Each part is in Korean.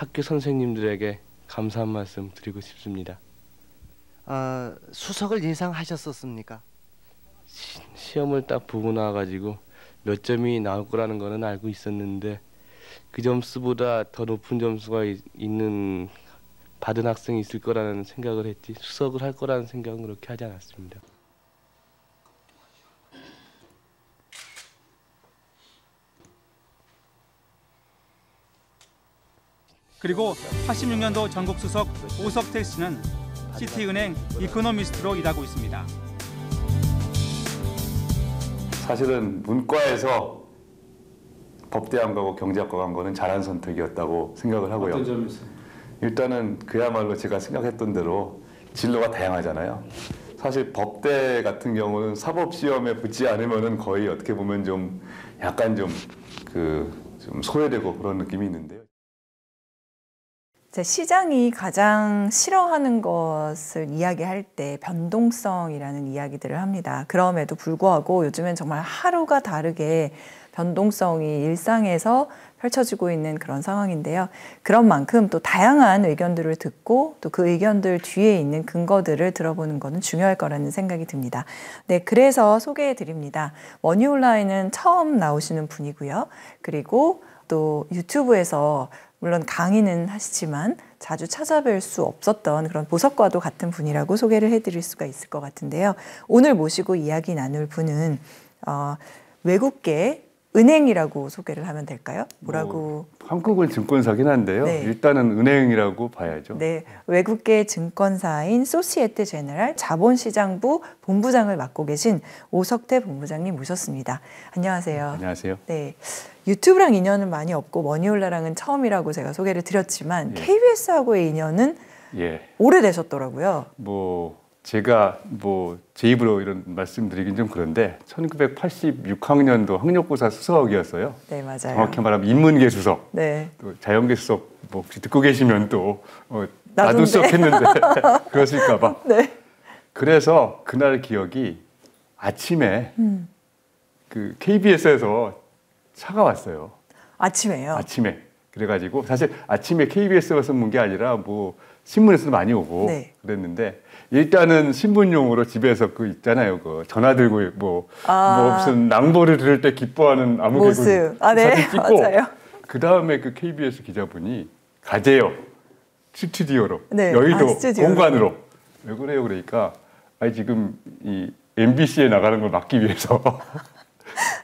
학교 선생님들에게 감사한 말씀 드리고 싶습니다. 수석을 예상하셨었습니까? 시험을 딱 보고 나와가지고 몇 점이 나올 거라는 거는 알고 있었는데 그 점수보다 더 높은 점수가 있는 받은 학생이 있을 거라는 생각을 했지 수석을 할 거라는 생각은 그렇게 하지 않았습니다. 그리고 86년도 전국 수석 오석택 씨는 시티은행 이코노미스트로 일하고 있습니다. 사실은 문과에서 법대 안 가고 경제학과 간 거는 잘한 선택이었다고 생각을 하고요. 어떤 점에서? 일단은 그야말로 제가 생각했던 대로 진로가 다양하잖아요. 사실 법대 같은 경우는 사법시험에 붙지 않으면은 거의 어떻게 보면 좀 약간 좀 소외되고 그런 느낌이 있는데요. 시장이 가장 싫어하는 것을 이야기할 때 변동성이라는 이야기들을 합니다. 그럼에도 불구하고 요즘엔 정말 하루가 다르게 변동성이 일상에서 펼쳐지고 있는 그런 상황인데요. 그런 만큼 또 다양한 의견들을 듣고 또 그 의견들 뒤에 있는 근거들을 들어보는 것은 중요할 거라는 생각이 듭니다. 네, 그래서 소개해 드립니다. 머니온라인은 처음 나오시는 분이고요. 그리고 또 유튜브에서 물론 강의는 하시지만 자주 찾아뵐 수 없었던 그런 보석과도 같은 분이라고 소개를 해드릴 수가 있을 것 같은데요. 오늘 모시고 이야기 나눌 분은 외국계 은행이라고 소개를 하면 될까요? 뭐라고? 한국은 증권사긴 한데요. 네. 일단은 은행이라고 봐야죠. 네, 외국계 증권사인 소시에테 제너럴 자본시장부 본부장을 맡고 계신 오석태 본부장님 모셨습니다. 안녕하세요. 안녕하세요. 네, 유튜브랑 인연은 많이 없고 머니올라랑은 처음이라고 제가 소개를 드렸지만 예. KBS하고의 인연은 예. 오래되셨더라고요. 제가 제 입으로 이런 말씀드리긴 좀 그런데 1986학년도 학력고사 수석이었어요. 네, 맞아요. 정확히 말하면 인문계 수석, 네. 또 자연계 수석 혹시 듣고 계시면 또 나도 수석했는데 그러실까 봐. 네. 그래서 그날 기억이 아침에 그 KBS에서 차가 왔어요. 아침에요? 아침에. 그래가지고 사실 아침에 KBS에서 온 게 아니라 신문에서도 많이 오고 네. 그랬는데 일단은 신분용으로 집에서 있잖아요. 전화 들고 무슨 낭보를 들을 때 기뻐하는 모습. 네. 사진 찍고 맞아요. 그 다음에 그 KBS 기자분이 가재요. 스튜디오로. 네. 여의도 스튜디오로. 본관으로. 왜 그래요? 그러니까 지금 이 MBC에 나가는 걸 막기 위해서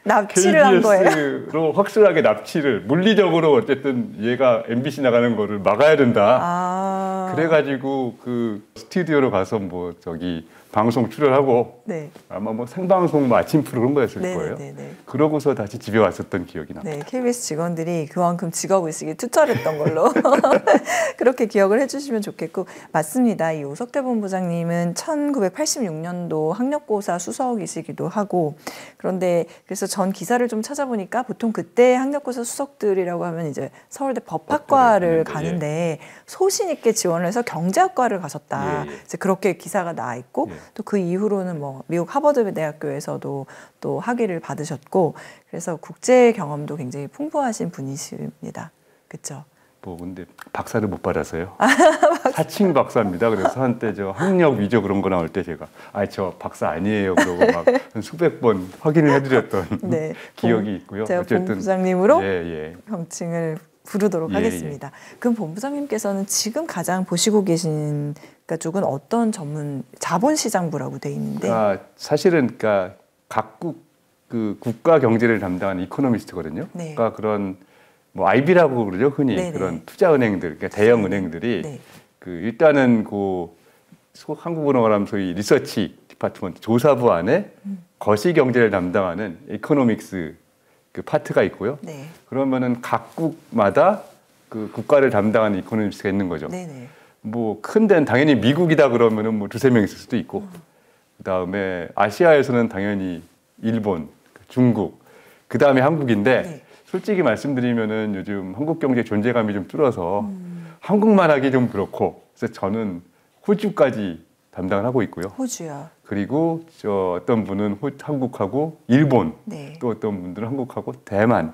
납치를 한 거예요. KBS로 확실하게 납치를 물리적으로 어쨌든 얘가 MBC 나가는 거를 막아야 된다. 그래가지고 그 스튜디오로 가서 방송 출연하고 네. 아마 생방송 아침 프로그램 거였을 네, 거예요. 네, 네. 그러고서 다시 집에 왔었던 기억이 납니다. 네, KBS 직원들이 그만큼 직업의식이 투철했던 걸로 그렇게 기억을 해주시면 좋겠고 맞습니다. 이 오석태 본부장님은 1986년도 학력고사 수석이시기도 하고 그런데 그래서 전 기사를 좀 찾아보니까 보통 그때 학력고사 수석들이라고 하면 이제 서울대 법학과를 가는데 소신 있게 지원을 해서 경제학과를 가셨다. 이제 그렇게 기사가 나와 있고 또 그 이후로는 미국 하버드 대학교에서도 또 학위를 받으셨고 그래서 국제 경험도 굉장히 풍부하신 분이십니다. 그렇죠? 근데 박사를 못 받아서요. 사칭 박사입니다. 그래서 한때 학력 위조 그런 거 나올 때 제가 저 박사 아니에요. 그러고 한 수백 번 확인을 해드렸던 네, 기억이 있고요. 제가 어쨌든 본부장님으로 명칭을 부르도록 하겠습니다. 예. 그럼 본부장님께서는 지금 가장 보시고 계신 쪽은 어떤 자본시장부라고 돼 있는데 사실은 각국 국가 경제를 담당하는 이코노미스트거든요. 네. 그러니까 그런 IB라고 그러죠 흔히. 네네. 그런 투자은행들, 그러니까 대형 은행들이 네. 일단은 한국으로 말하면 소위 리서치 디파트먼트 조사부 안에 거시 경제를 담당하는 이코노믹스 파트가 있고요. 네. 그러면은 각국마다 국가를 담당하는 이코노미스트가 있는 거죠. 네네. 큰 데는 당연히 미국이다 그러면은 두세 명 있을 수도 있고, 그 다음에 아시아에서는 당연히 일본, 중국, 그 다음에 한국인데, 네. 솔직히 말씀드리면은 요즘 한국 경제 존재감이 좀 줄어서 한국만 하기 좀 그렇고, 그래서 저는 호주까지 담당을 하고 있고요. 호주요. 그리고 어떤 분은 한국하고 일본, 네. 또 어떤 분들은 한국하고 대만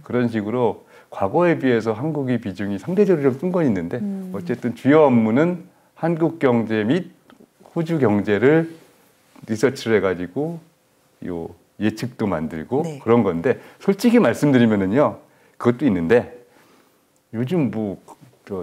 그런 식으로 과거에 비해서 한국이 비중이 상대적으로 좀 뜬 건 있는데 어쨌든 주요 업무는 한국 경제 및 호주 경제를 리서치를 해가지고 요 예측도 만들고 네. 그런 건데 솔직히 말씀드리면은요 그것도 있는데 요즘 뭐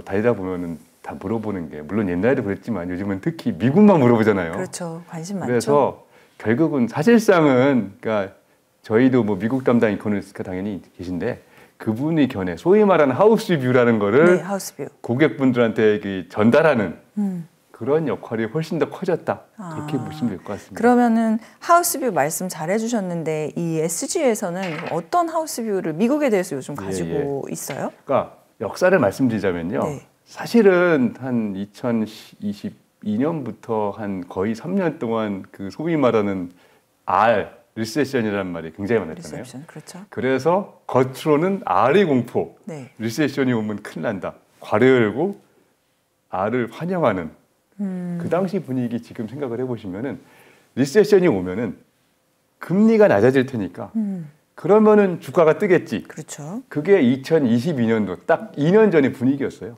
다니다 보면은 다 물어보는 게 물론 옛날에도 그랬지만 요즘은 특히 미국만 물어보잖아요. 그렇죠. 관심 많죠. 그래서 결국은 사실상은 그러니까 저희도 뭐 미국 담당 이코노미스트가 당연히 계신데 그분이 견해 소위 말하는 하우스 뷰라는 거를 네, 하우스뷰. 고객분들한테 전달하는 그런 역할이 훨씬 더 커졌다. 그렇게 보시면 될 것 같습니다. 그러면은 하우스뷰 말씀 잘 해주셨는데 이 SG에서는 어떤 하우스뷰를 미국에 대해서 요즘 가지고 있어요? 그러니까 역사를 말씀드리자면요. 네. 사실은 한 2022년부터 한 거의 3년 동안 그 소위 말하는 리세션이라는 말이 굉장히 많았잖아요. 리셉션, 그렇죠. 그래서 겉으로는 R의 공포, 네. 리세션이 오면 큰일 난다. 괄호 열고 R을 환영하는 그 당시 분위기 지금 생각을 해보시면은 리세션이 오면은 금리가 낮아질 테니까 그러면은 주가가 뜨겠지. 그렇죠. 그게 2022년도 딱 2년 전의 분위기였어요.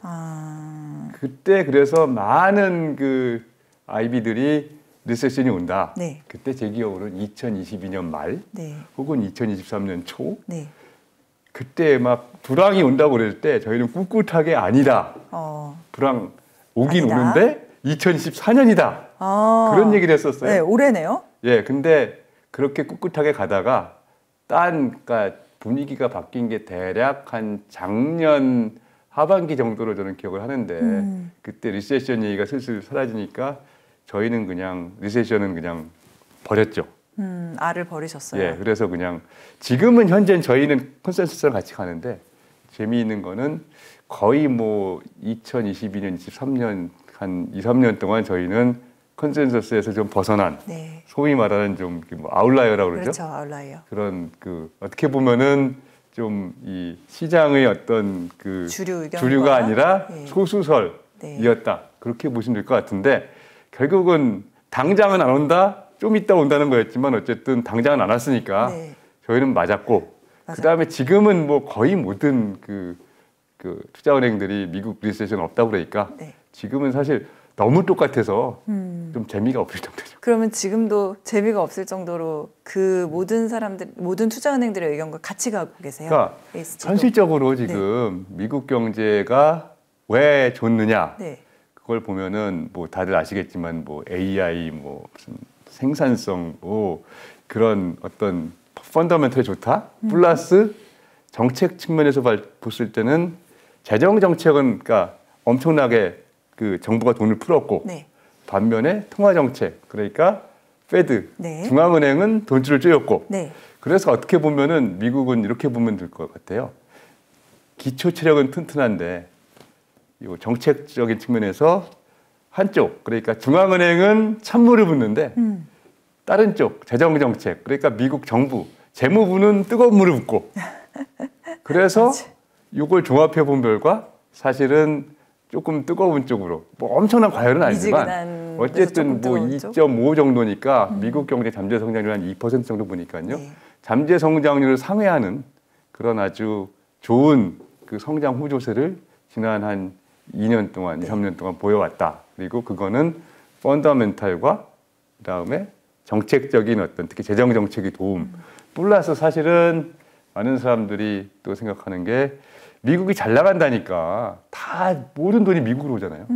그때 그래서 많은 그 IB들이 리세션이 온다. 네. 그때 제 기억으로는 2022년 말 네. 혹은 2023년 초 네. 그때 막 불황이 온다고 그럴 때 저희는 꿋꿋하게 아니다. 불황 오긴 아니다. 오는데 2024년이다. 그런 얘기를 했었어요. 네, 올해네요. 예, 근데 그렇게 꿋꿋하게 가다가 그러니까 분위기가 바뀐 게 대략 한 작년 하반기 정도로 저는 기억을 하는데 그때 리세션 얘기가 슬슬 사라지니까 저희는 그냥 리세션은 그냥 버렸죠. R을 버리셨어요. 예, 그래서 그냥 지금은 현재 저희는 컨센서스랑 같이 가는데 재미있는 거는 거의 뭐 2022년, 23년 한 2, 3년 동안 저희는 컨센서스에서 좀 벗어난 네. 소위 말하는 좀 뭐 아웃라이어라고 그러죠. 그렇죠, 아웃라이어. 그런 그 어떻게 보면은 좀 이 시장의 어떤 그 주류 의견과, 주류가 아니라 네. 소수설이었다. 그렇게 보시면 될 것 같은데 결국은 당장은 안 온다. 좀 이따 온다는 거였지만 어쨌든 당장은 안 왔으니까 네. 저희는 맞았고 그다음에 지금은 뭐 거의 모든 그 투자은행들이 미국 리세션 없다고 그러니까 네. 지금은 사실 너무 똑같아서 좀 재미가 없을 정도죠. 그러면 지금도 재미가 없을 정도로 그 모든 투자은행들의 의견과 같이 가고 계세요? 그러니까 ASG도? 현실적으로 지금 미국 경제가 왜 좋느냐 네. 그걸 보면은 뭐 다들 아시겠지만 뭐 AI 뭐 무슨 생산성 뭐 그런 어떤 펀더멘털이 좋다 플러스 정책 측면에서 봤을 때는 재정 정책은 그러니까 엄청나게 그 정부가 돈을 풀었고 네. 반면에 통화 정책 그러니까 페드 네. 중앙은행은 돈줄을 쪼였고 네. 그래서 어떻게 보면은 미국은 이렇게 보면 될 것 같아요. 기초 체력은 튼튼한데 이 정책적인 측면에서 한쪽 그러니까 중앙은행은 찬물을 붓는데 다른 쪽 재정 정책 그러니까 미국 정부 재무부는 뜨거운 물을 붓고 그래서 이걸 종합해 본 결과 사실은 조금 뜨거운 쪽으로 뭐 엄청난 과열은 아니지만 어쨌든 뭐 2.5 정도니까 미국 경제 잠재 성장률 한 2% 정도 보니까요. 네. 잠재 성장률을 상회하는 그런 아주 좋은 그 성장 후조세를 지난 한 2년 동안, 2, 3년 동안 보여왔다. 그리고 그거는 펀더멘탈과 그다음에 정책적인 어떤 특히 재정 정책의 도움 플러스 사실은 많은 사람들이 또 생각하는 게 미국이 잘 나간다니까 다 모든 돈이 미국으로 오잖아요.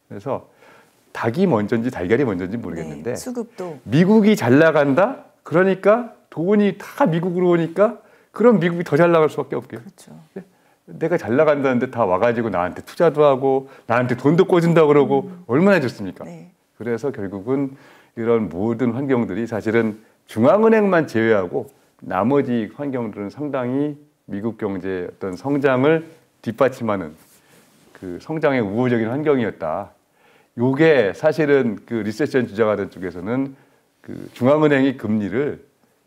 그래서 닭이 먼저인지 달걀이 먼저인지 모르겠는데 네, 수급도 미국이 잘 나간다? 그러니까 돈이 다 미국으로 오니까 그럼 미국이 더 잘 나갈 수밖에 없게요. 그렇죠. 내가 잘 나간다는데 다 와가지고 나한테 투자도 하고 나한테 돈도 꿔준다고 그러고 얼마나 좋습니까? 네. 그래서 결국은 이런 모든 환경들이 사실은 중앙은행만 제외하고 나머지 환경들은 상당히 미국 경제의 어떤 성장을 뒷받침하는 그 성장의 우호적인 환경이었다. 요게 사실은 그 리세션 주장하던 쪽에서는 그 중앙은행이 금리를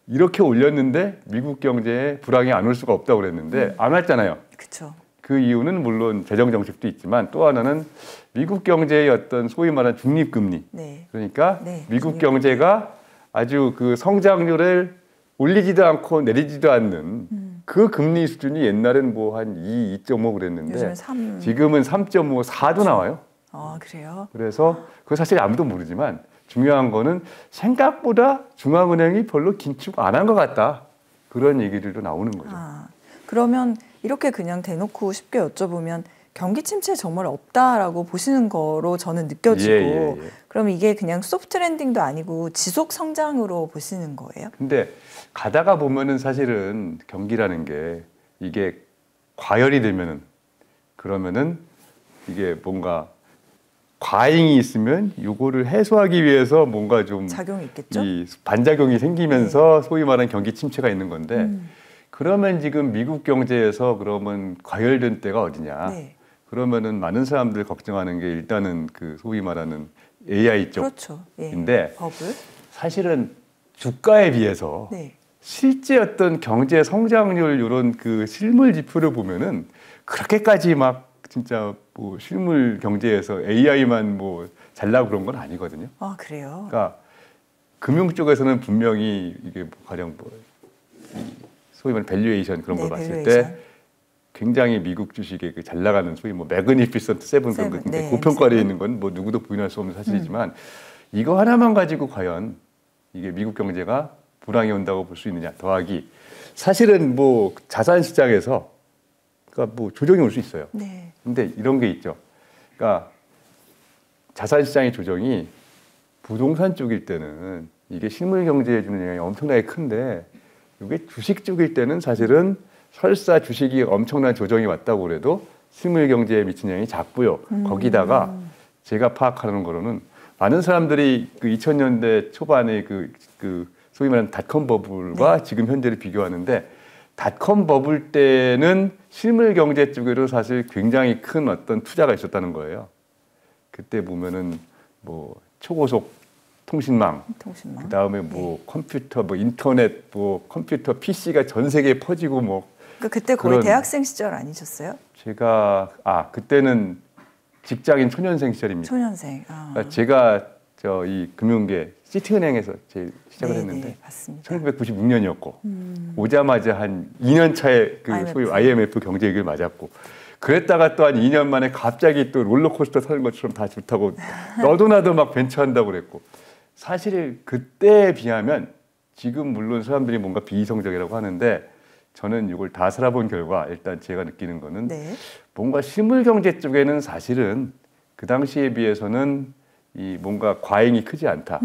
이렇게 올렸는데 미국 경제에 불황이 안 올 수가 없다고 그랬는데 안 왔잖아요. 그렇죠. 그 이유는 물론 재정 정책도 있지만 또 하나는 미국 경제의 어떤 소위 말하는 중립금리. 네. 그러니까 네, 미국 경제가 아주 그 성장률을 올리지도 않고 내리지도 않는 그 금리 수준이 옛날엔 뭐 한 2.5 그랬는데 요즘은 3. 지금은 3.5, 4도 나와요. 아, 그래요? 그래서 그거 사실 아무도 모르지만 중요한 거는 생각보다 중앙은행이 별로 긴축 안 한 것 같다. 그런 얘기들도 나오는 거죠. 아, 그러면 이렇게 그냥 대놓고 쉽게 여쭤보면 경기 침체 정말 없다라고 보시는 거로 저는 느껴지고 그러면 이게 그냥 소프트 랜딩도 아니고 지속 성장으로 보시는 거예요? 근데 가다가 보면은 사실은 경기라는 게 이게 과열이 되면은 그러면은 이게 뭔가 과잉이 있으면 요거를 해소하기 위해서 뭔가 좀 작용이 있겠죠? 이 반작용이 생기면서 소위 말하는 경기 침체가 있는 건데 그러면 지금 미국 경제에서 그러면 과열된 때가 어디냐? 네. 그러면은 많은 사람들 걱정하는 게 일단은 그 소위 말하는 AI 그렇죠. 예. 쪽인데 버블. 사실은 주가에 비해서 네. 실제 어떤 경제 성장률 이런 그 실물 지표를 보면은 그렇게까지 막 진짜 뭐 실물 경제에서 AI만 뭐 잘나고 그런 건 아니거든요. 아, 그래요? 그러니까 금융 쪽에서는 분명히 이게 뭐 가령 뭐 소위 말하는 밸류에이션 그런 걸 봤을 때 굉장히 미국 주식의 그 잘 나가는 소위 뭐 매그니피선트 세븐 그런 거 굉장히 고평가되어 있는 건 뭐 누구도 부인할 수 없는 사실이지만 이거 하나만 가지고 과연 이게 미국 경제가 불황이 온다고 볼 수 있느냐 더하기 사실은 뭐 자산 시장에서 그러니까 뭐 조정이 올 수 있어요. 네. 근데 이런 게 있죠. 그러니까 자산 시장의 조정이 부동산 쪽일 때는 이게 실물 경제에 주는 영향이 엄청나게 큰데 이게 주식 쪽일 때는 사실은 설사 주식이 엄청난 조정이 왔다고 그래도 실물 경제에 미친 영향이 작고요. 거기다가 제가 파악하는 거로는 많은 사람들이 그 2000년대 초반에 그 소위 말하는 닷컴 버블과 네. 지금 현재를 비교하는데 닷컴 버블 때는 실물 경제 쪽에도 사실 굉장히 큰 어떤 투자가 있었다는 거예요. 그때 보면은 뭐 초고속 통신망, 그다음에 뭐 컴퓨터, 뭐 인터넷, 뭐 컴퓨터, PC가 전 세계에 퍼지고 뭐 그러니까 그때 거의 대학생 시절 아니셨어요? 제가 그때는 직장인 초년생 시절입니다. 초년생. 그러니까 제가 저 이 금융계 시티은행에서 제일 시작을 했는데 네, 맞습니다. 1996년이었고 오자마자 한 2년 차에 그 소위 IMF 경제 위기를 맞았고 그랬다가 또 한 2년 만에 갑자기 또 롤러코스터 타는 것처럼 다 좋다고 너도 나도 막 벤처한다고 그랬고 사실 그때에 비하면 지금 물론 사람들이 뭔가 비이성적이라고 하는데 저는 이걸 다 살아본 결과 일단 제가 느끼는 거는 네. 뭔가 실물 경제 쪽에는 사실은 그 당시에 비해서는 이 뭔가 과잉이 크지 않다.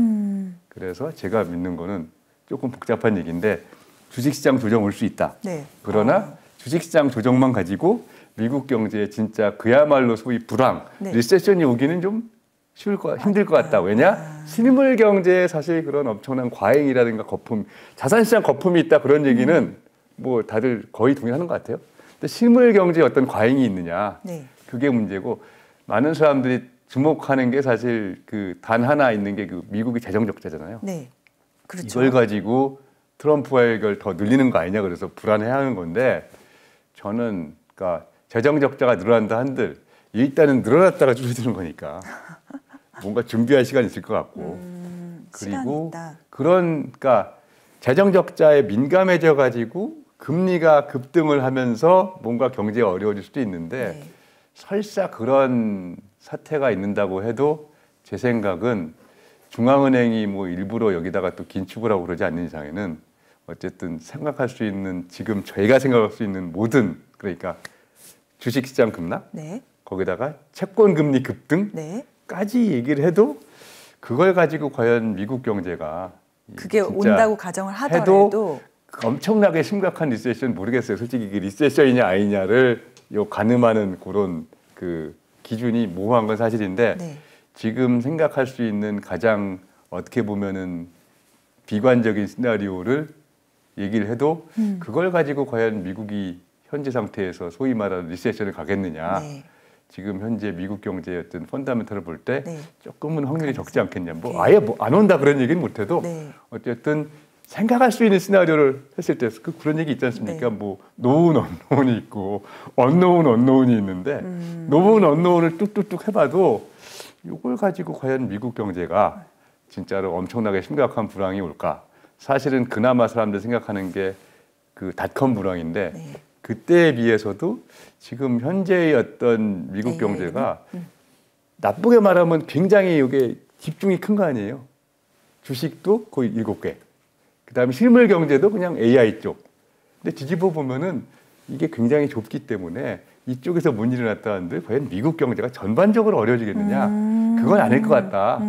그래서 제가 믿는 거는 조금 복잡한 얘기인데 주식시장 조정 올 수 있다. 네. 그러나 주식시장 조정만 가지고 미국 경제에 진짜 그야말로 소위 불황, 네. 리세션이 오기는 좀 힘들 것 같다. 왜냐? 실물 경제에 사실 그런 엄청난 과잉이라든가 거품, 자산시장 거품이 있다 그런 얘기는 뭐 다들 거의 동의하는 것 같아요. 근데 실물 경제에 어떤 과잉이 있느냐, 네. 그게 문제고 많은 사람들이 주목하는 게 사실 그 단 하나 있는 게 그 미국이 재정 적자잖아요. 네. 그렇죠. 이걸 가지고 트럼프와 이걸 더 늘리는 거 아니냐 그래서 불안해하는 건데 저는 그러니까 재정 적자가 늘어난다 한들 일단은 늘어났다가 줄어드는 거니까 뭔가 준비할 시간이 있을 것 같고 그리고 그러니까 재정 적자에 민감해져 가지고 금리가 급등을 하면서 뭔가 경제가 어려워질 수도 있는데 네. 설사 그런 사태가 있는다고 해도 제 생각은 중앙은행이 뭐 일부러 여기다가 또 긴축을 하고 그러지 않는 이상에는 어쨌든 생각할 수 있는 지금 저희가 생각할 수 있는 모든 그러니까 주식시장 급락 네. 거기다가 채권 금리 급등까지 얘기를 해도 그걸 가지고 과연 미국 경제가 그게 온다고 가정을 하더라도 엄청나게 심각한 리세션 모르겠어요. 솔직히 이게 리세션이냐 아니냐를 요 가늠하는 그런 그 기준이 모호한 건 사실인데 네. 지금 생각할 수 있는 가장 어떻게 보면은 비관적인 시나리오를 얘기를 해도 그걸 가지고 과연 미국이 현재 상태에서 소위 말하는 리세션을 가겠느냐. 네. 지금 현재 미국 경제의 어떤 펀더멘털을 볼 때 네. 조금은 확률이 적지 않겠냐. 뭐 네. 아예 뭐 안 온다 그런 얘기는 못해도 네. 어쨌든 생각할 수 있는 시나리오를 했을 때 그런 얘기 있지 않습니까? 네. 뭐 노운 언노운이 있고 언노운 언노운이 있는데 노운 언노운을 뚝뚝뚝 해봐도 이걸 가지고 과연 미국 경제가 진짜로 엄청나게 심각한 불황이 올까? 사실은 그나마 사람들 생각하는 게 그 닷컴 불황인데 네. 그때에 비해서도 지금 현재의 어떤 미국 네. 경제가 나쁘게 말하면 굉장히 이게 집중이 큰 거 아니에요. 주식도 거의 7개. 그다음에 실물 경제도 그냥 AI 쪽. 근데 뒤집어 보면은 이게 굉장히 좁기 때문에 이쪽에서 못 일어났다 하는데 과연 미국 경제가 전반적으로 어려워지겠느냐? 그건 아닐 것 같다.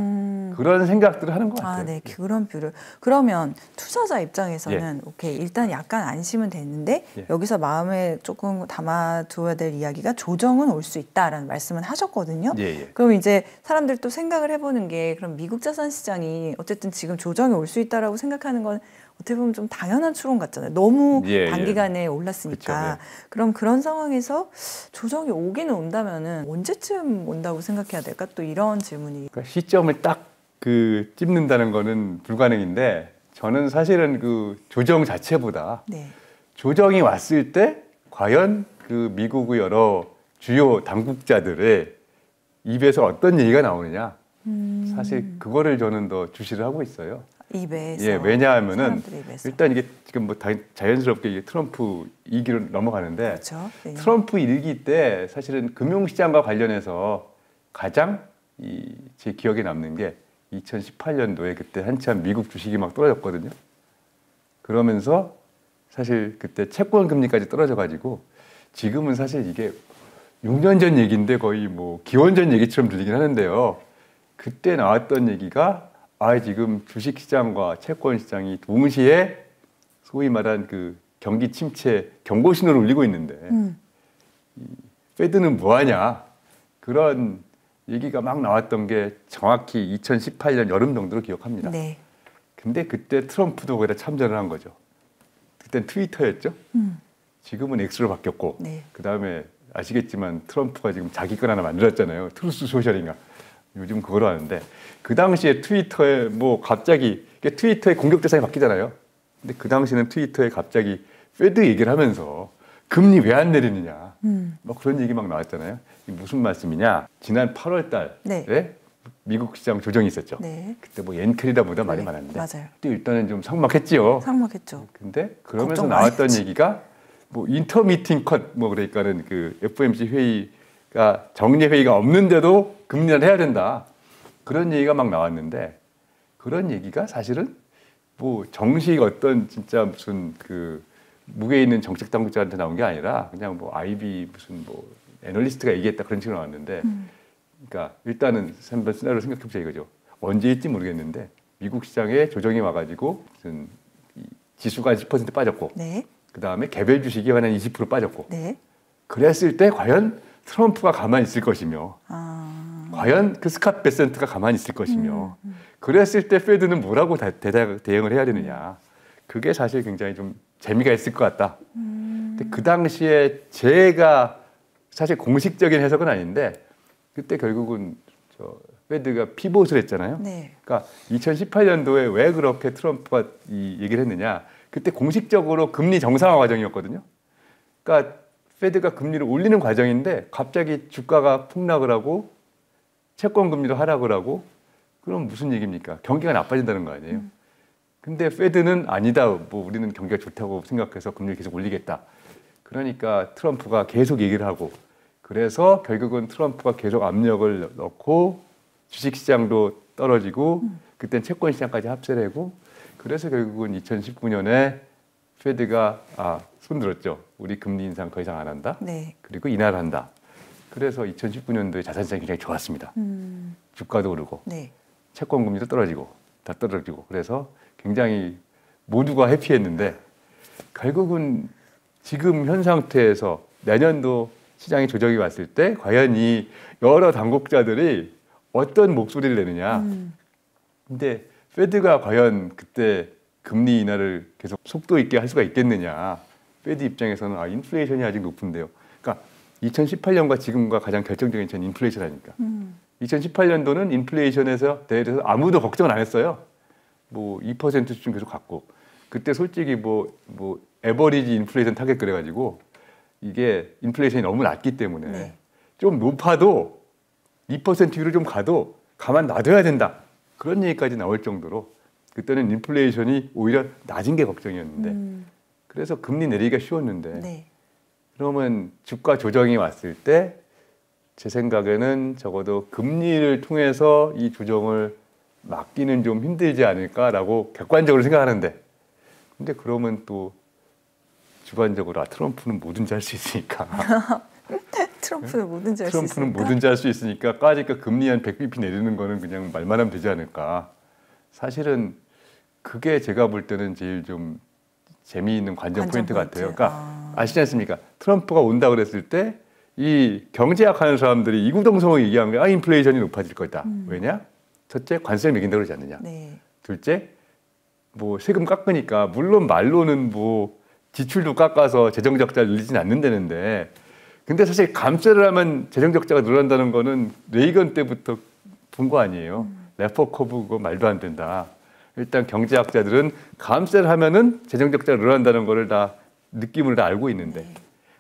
그런 생각들을 하는 것 같아요. 아, 네, 그런 뷰를. 그러면 투자자 입장에서는 오케이, 일단 약간 안심은 됐는데 예. 여기서 마음에 조금 담아두어야 될 이야기가 조정은 올 수 있다라는 말씀은 하셨거든요. 예, 예. 그럼 이제 사람들 또 생각을 해보는 게 그럼 미국 자산 시장이 어쨌든 지금 조정이 올 수 있다라고 생각하는 건 어떻게 보면 좀 당연한 추론 같잖아요. 너무 예, 단기간에 올랐으니까. 그쵸, 그럼 그런 상황에서 조정이 오기는 온다면은 언제쯤 온다고 생각해야 될까? 또 이런 질문이. 그러니까 시점을 딱 그 찝는다는 거는 불가능인데 저는 사실은 그 조정 자체보다 네. 조정이 왔을 때 과연 그 미국의 여러 주요 당국자들의 입에서 어떤 얘기가 나오느냐 사실 그거를 저는 더 주시를 하고 있어요. 입에서. 예, 왜냐하면은 사람들의 입에서. 일단 이게 지금 뭐 자연스럽게 이게 트럼프 2기로 넘어가는데 그렇죠. 네. 트럼프 1기 때 사실은 금융시장과 관련해서 가장 제 기억에 남는 게 2018년도에 그때 한참 미국 주식이 막 떨어졌거든요. 그러면서 사실 그때 채권 금리까지 떨어져가지고 지금은 사실 이게 6년 전 얘기인데 거의 뭐 기원전 얘기처럼 들리긴 하는데요. 그때 나왔던 얘기가 지금 주식시장과 채권시장이 동시에 소위 말한 그 경기 침체 경고 신호를 울리고 있는데 이 페드는 뭐하냐 그런 얘기가 막 나왔던 게 정확히 2018년 여름 정도로 기억합니다. 네. 근데 그때 트럼프도 거기다 참전을 한 거죠. 그땐 트위터였죠. 지금은 X로 바뀌었고 네. 그다음에 아시겠지만 트럼프가 지금 자기 건 하나 만들었잖아요. 트루스 소셜인가. 요즘 그거로 하는데 그 당시에 트위터에 뭐 갑자기 트위터의 공격 대상이 바뀌잖아요. 근데 그 당시에는 트위터에 갑자기 페드 얘기를 하면서 금리 왜 안 내리느냐. 뭐 그런 얘기 막 나왔잖아요. 이게 무슨 말씀이냐? 지난 8월 달에 네. 미국 시장 조정이 있었죠. 네. 그때 뭐 엔클이다 보다 말이 네, 많았는데 맞아요. 그때 일단은 좀 삭막했지요. 삭막했죠. 근데 그러면서 걱정 많이 나왔던 했지. 얘기가 뭐 인터미팅 컷 뭐 그러니까는 그 FOMC 회의가 정례 회의가 없는데도 금리를 해야 된다. 그런 얘기가 막 나왔는데 그런 얘기가 사실은 뭐 정식 어떤 진짜 무슨 그 무게 있는 정책 당국자한테 나온 게 아니라 그냥 뭐 IB 무슨 뭐 애널리스트가 얘기했다 그런 식으로 나왔는데 그러니까 일단은 한번 시나리오 생각해 보자 이거죠. 언제일지 모르겠는데 미국 시장에 조정이 와가지고 무슨 지수가 10% 빠졌고 네. 그 다음에 개별 주식이 한 20% 빠졌고 네. 그랬을 때 과연 트럼프가 가만히 있을 것이며 아. 과연 그 스캇 베센트가 가만히 있을 것이며 그랬을 때 페드는 뭐라고 대응을 해야 되느냐. 그게 사실 굉장히 좀 재미가 있을 것 같다. 근데 그 당시에 제가 사실 공식적인 해석은 아닌데 그때 결국은 페드가 피봇을 했잖아요. 네. 그러니까 2018년도에 왜 그렇게 트럼프가 이 얘기를 했느냐. 그때 공식적으로 금리 정상화 과정이었거든요. 그러니까 페드가 금리를 올리는 과정인데 갑자기 주가가 폭락을 하고 채권 금리도 하락을 하고 그럼 무슨 얘기입니까? 경기가 나빠진다는 거 아니에요. 근데 페드는 아니다. 뭐 우리는 경기가 좋다고 생각해서 금리를 계속 올리겠다. 그러니까 트럼프가 계속 얘기를 하고 그래서 결국은 트럼프가 계속 압력을 넣고 주식시장도 떨어지고 그땐 채권시장까지 합세되고 그래서 결국은 2019년에 페드가 손들었죠. 우리 금리 인상 더 이상 안 한다. 네. 그리고 인하한다. 그래서 2019년도에 자산시장이 굉장히 좋았습니다. 주가도 오르고 네. 채권 금리도 떨어지고 다 떨어지고 그래서 굉장히 모두가 해피했는데 결국은 지금 현 상태에서 내년도 시장이 조정이 왔을 때 과연 이 여러 당국자들이 어떤 목소리를 내느냐. 근데 페드가 과연 그때 금리 인하를 계속 속도 있게 할 수가 있겠느냐. 페드 입장에서는 인플레이션이 아직 높은데요. 그러니까 2018년과 지금과 가장 결정적인 차이는 인플레이션 아닙니까? 2018년도는 인플레이션에서 대해서 아무도 걱정을 안 했어요. 뭐 2% 수준 계속 갔고 그때 솔직히 뭐 에버리지 인플레이션 타겟 그래가지고 이게 인플레이션이 너무 낮기 때문에 네. 좀 높아도 2% 위로 좀 가도 가만 놔둬야 된다. 그런 얘기까지 나올 정도로 그때는 인플레이션이 오히려 낮은 게 걱정이었는데 그래서 금리 내리기가 쉬웠는데 네. 그러면 주가 조정이 왔을 때 제 생각에는 적어도 금리를 통해서 이 조정을 막기는 좀 힘들지 않을까라고 객관적으로 생각하는데 근데 그러면 또 주관적으로 트럼프는 뭐든지 할 수 있으니까 트럼프는 뭐든지 할 수 있으니까. 트럼프는 뭐든지 할 수 있으니까 까짓거 금리 한 100bp 내리는 거는 그냥 말만 하면 되지 않을까. 사실은 그게 제가 볼 때는 제일 좀 재미있는 관전 포인트 같아요. 그러니까 아시지 않습니까? 트럼프가 온다 그랬을 때 이 경제학하는 사람들이 이구동성을 얘기한 게 인플레이션이 높아질 거다. 왜냐? 첫째, 관세를 매긴다 그러지 않느냐. 네. 둘째, 뭐 세금 깎으니까 물론 말로는 뭐 지출도 깎아서 재정 적자를 늘리진 않는다는데 근데 사실 감세를 하면 재정 적자가 늘어난다는 거는 레이건 때부터 본 거 아니에요. 레퍼 커브 그거 말도 안 된다. 일단 경제학자들은 감세를 하면은 재정 적자가 늘어난다는 거를 다 느낌을 다 알고 있는데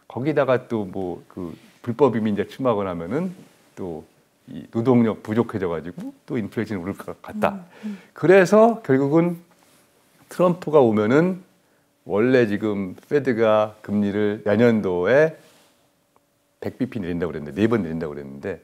거기다가 또 뭐 그 불법 이민자 추막을 하면은 또 이 노동력 부족해져 가지고 또 인플레이션이 오를 것 같다. 그래서 결국은 트럼프가 오면은 원래 지금 페드가 금리를 내년도에 100bp 내린다고 그랬는데 4번 내린다고 그랬는데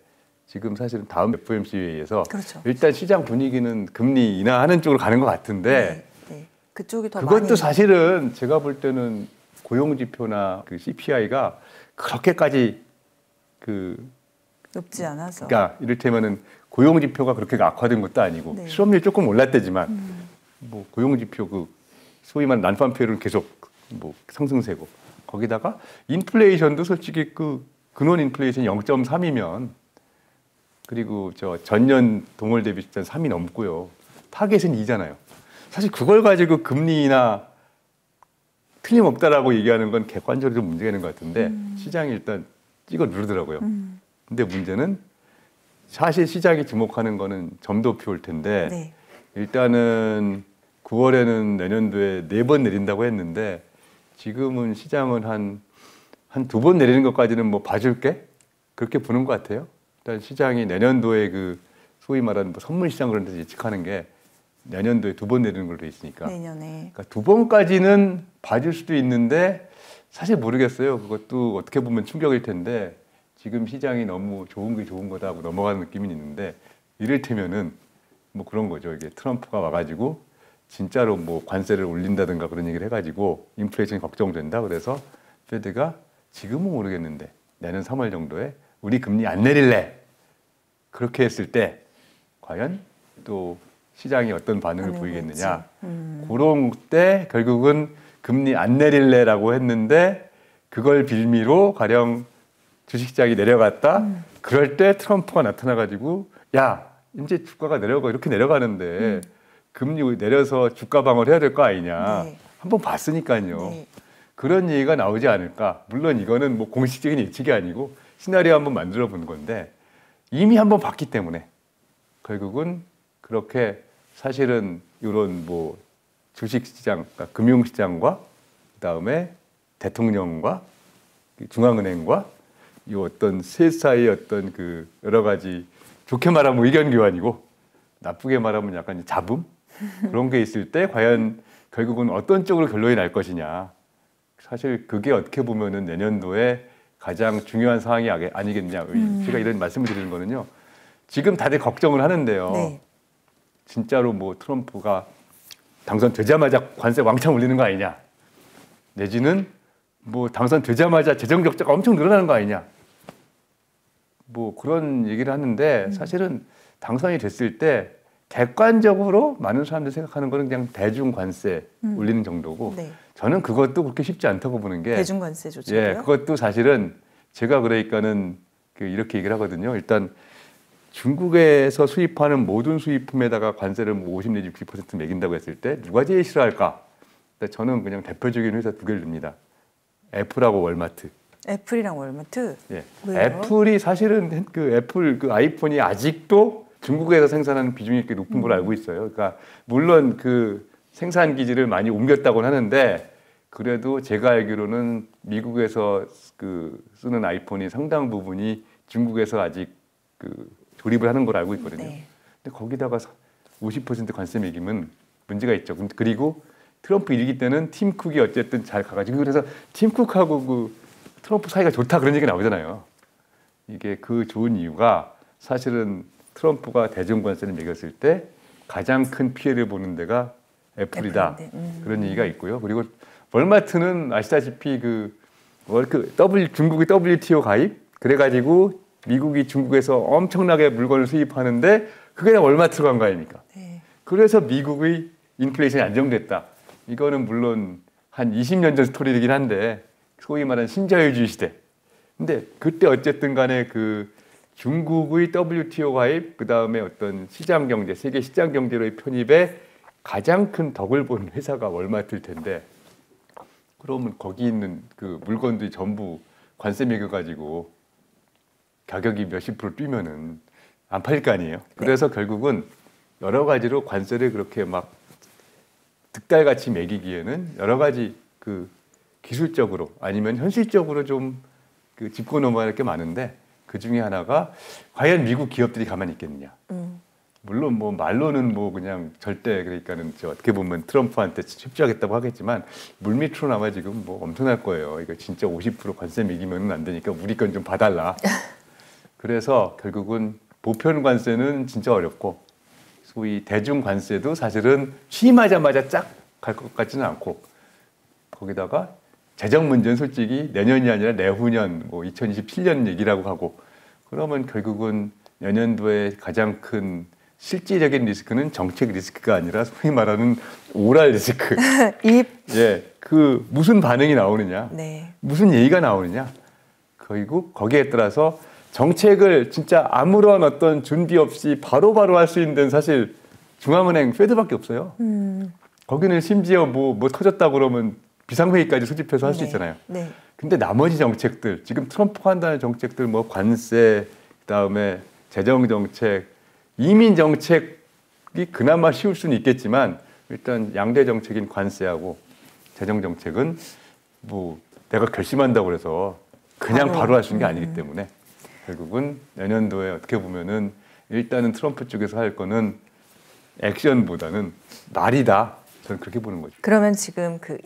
지금 사실은 다음 FOMC 회의에서 그렇죠. 일단 시장 분위기는 금리 인하하는 쪽으로 가는 것 같은데 네. 네. 그쪽이 더 그것도 많이 사실은 제가 볼 때는 고용 지표나 그 CPI가 그렇게까지 그 높지 않아서. 그러니까 이를테면은 고용 지표가 그렇게 악화된 것도 아니고 네. 실업률이 조금 올랐대지만 뭐 고용 지표 그 소위 말하는 난판표율은 계속 뭐 상승세고 거기다가 인플레이션도 솔직히 그 근원 인플레이션 0.3이면 그리고 저 전년 동월 대비 수준 3이 넘고요. 타겟은 2잖아요. 사실 그걸 가지고 금리나 틀림없다라고 얘기하는 건 객관적으로 좀 문제가 있는 것 같은데 시장이 일단 찍어 누르더라고요. 근데 문제는 사실 시장이 주목하는 거는 점도표일 텐데 네. 일단은 9월에는 내년도에 4번 내린다고 했는데 지금은 시장은 한 2번 내리는 것까지는 뭐 봐줄게 그렇게 보는 것 같아요. 일단 시장이 내년도에 그 소위 말하는 뭐 선물 시장 그런 데서 예측하는 게 내년도에 2번 내리는 걸로 돼 있으니까 내년에. 그러니까 2번까지는 봐줄 수도 있는데 사실 모르겠어요. 그것도 어떻게 보면 충격일 텐데 지금 시장이 너무 좋은 게 좋은 거다 하고 넘어가는 느낌이 있는데 이를테면은 뭐 그런 거죠. 이게 트럼프가 와가지고 진짜로 뭐 관세를 올린다든가 그런 얘기를 해가지고 인플레이션이 걱정된다. 그래서 페드가 지금은 모르겠는데 내년 3월 정도에 우리 금리 안 내릴래. 그렇게 했을 때 과연 또 시장이 어떤 반응을 보이겠느냐. 그런 때 결국은 금리 안 내릴래라고 했는데 그걸 빌미로 가령 주식시장이 내려갔다. 그럴 때 트럼프가 나타나가지고 야 이제 주가가 내려가 이렇게 내려가는데 금리 내려서 주가 방어를 해야 될 거 아니냐. 네. 한번 봤으니까요. 네. 그런 얘기가 나오지 않을까. 물론 이거는 뭐 공식적인 예측이 아니고 시나리오 한번 만들어 본 건데 이미 한번 봤기 때문에 결국은 그렇게 사실은 이런 뭐 주식시장, 그러니까 금융시장과 그다음에 대통령과 중앙은행과 이 어떤 셋 사이의 어떤 그 여러 가지 좋게 말하면 의견 교환이고 나쁘게 말하면 약간 잡음 그런 게 있을 때 과연 결국은 어떤 쪽으로 결론이 날 것이냐. 사실 그게 어떻게 보면은 내년도에 가장 중요한 상황이 아니겠냐. 제가 이런 말씀을 드리는 거는요. 지금 다들 걱정을 하는데요. 네. 진짜로 뭐 트럼프가 당선되자마자 관세 왕창 올리는 거 아니냐. 내지는 뭐 당선되자마자 재정 적자가 엄청 늘어나는 거 아니냐. 뭐 그런 얘기를 하는데 사실은 당선이 됐을 때 객관적으로 많은 사람들이 생각하는 거는 그냥 대중 관세 올리는 정도고 네. 저는 그것도 그렇게 쉽지 않다고 보는 게 대중관세 조치고요. 예, 그것도 사실은 제가 그러니까는 이렇게 얘기를 하거든요. 일단 중국에서 수입하는 모든 수입품에다가 관세를 뭐 50 내지 60% 매긴다고 했을 때 누가 제일 싫어할까? 저는 그냥 대표적인 회사 2개를 듭니다. 애플하고 월마트. 애플이랑 월마트. 예. 왜요? 애플이 사실은 그 애플 그 아이폰이 아직도 중국에서 생산하는 비중이 꽤 높은 걸로 알고 있어요. 그러니까 물론 그 생산 기지를 많이 옮겼다고는 하는데 그래도 제가 알기로는 미국에서 그 쓰는 아이폰이 상당 부분이 중국에서 아직 그 조립을 하는 걸 알고 있거든요. 네. 근데 거기다가 50% 관세 매기면 문제가 있죠. 그리고 트럼프 일기 때는 팀 쿡이 어쨌든 잘 가가지고 그래서 팀 쿡하고 그 트럼프 사이가 좋다 그런 얘기 나오잖아요. 이게 그 좋은 이유가 사실은 트럼프가 대중관세를 매겼을 때 가장 큰 피해를 보는 데가 애플이다. 그런 얘기가 있고요. 그리고 월마트는 아시다시피 중국의 WTO 가입 그래가지고 미국이 중국에서 엄청나게 물건을 수입하는데 그게 다 월마트로 간 거 아닙니까? 네. 그래서 미국의 인플레이션이 안정됐다. 이거는 물론 한 20년 전 스토리이긴 한데 소위 말하는 신자유주의 시대. 근데 그때 어쨌든 간에 그 중국의 WTO 가입 그다음에 어떤 시장 경제, 세계 시장 경제로의 편입에 가장 큰 덕을 본 회사가 월마트일 텐데 그러면 거기 있는 그 물건들이 전부 관세 매겨 가지고 가격이 몇십 프로 뛰면은 안 팔릴 거 아니에요. 그래서 결국은 여러 가지로 관세를 그렇게 막 득달같이 매기기에는 여러 가지 그 기술적으로 아니면 현실적으로 좀 그 짚고 넘어야 할 게 많은데 그 중에 하나가 과연 미국 기업들이 가만히 있겠느냐. 물론 뭐 말로는 뭐 그냥 절대 그러니까는 어떻게 보면 트럼프한테 협조하겠다고 하겠지만 물밑으로 나와 지금 뭐 엄청날 거예요. 이거 진짜 50% 관세 매기면 안 되니까 우리 건 좀 봐달라. 그래서 결국은 보편 관세는 진짜 어렵고 소위 대중 관세도 사실은 취임하자마자 쫙 갈 것 같지는 않고 거기다가 재정 문제는 솔직히 내년이 아니라 내후년 뭐 2027년 얘기라고 하고 그러면 결국은 내년도에 가장 큰 실질적인 리스크는 정책 리스크가 아니라 소위 말하는 오랄 리스크. 예, 그 무슨 반응이 나오느냐, 네. 무슨 얘기가 나오느냐. 그리고 거기에 따라서 정책을 진짜 아무런 어떤 준비 없이 바로바로 할 수 있는 데는 사실 중앙은행 페드밖에 없어요. 거기는 심지어 뭐 터졌다 그러면 비상회의까지 소집해서 할 수 있잖아요. 네. 근데 나머지 정책들 지금 트럼프가 한다는 정책들 뭐 관세 그다음에 재정 정책 이민 정책이 그나마 쉬울 수는 있겠지만 일단 양대 정책인 관세하고 재정 정책은 뭐 내가 결심한다고 해서 그냥 바로 할 수 있는 게 아니기 때문에 결국은 내년도에 어떻게 보면은 일단은 트럼프 쪽에서 할 거는 액션보다는 말이다. 저는 그렇게 보는 거죠. 그러면 지금 그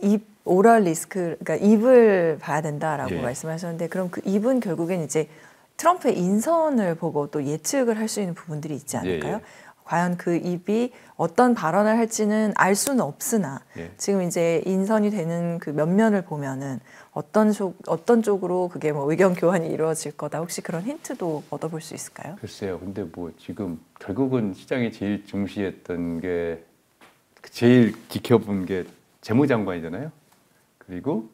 오럴 리스크, 그러니까 입을 봐야 된다라고 예. 말씀하셨는데 그럼 그 입은 결국엔 이제 트럼프의 인선을 보고 또 예측을 할 수 있는 부분들이 있지 않을까요? 예. 과연 그 입이 어떤 발언을 할지는 알 수는 없으나 예. 지금 이제 인선이 되는 그 면면을 보면은 어떤 쪽으로 그게 뭐 의견 교환이 이루어질 거다. 혹시 그런 힌트도 얻어볼 수 있을까요? 글쎄요. 근데 뭐 지금 결국은 시장이 제일 중시했던 게 제일 지켜본 게 재무장관이잖아요. 그리고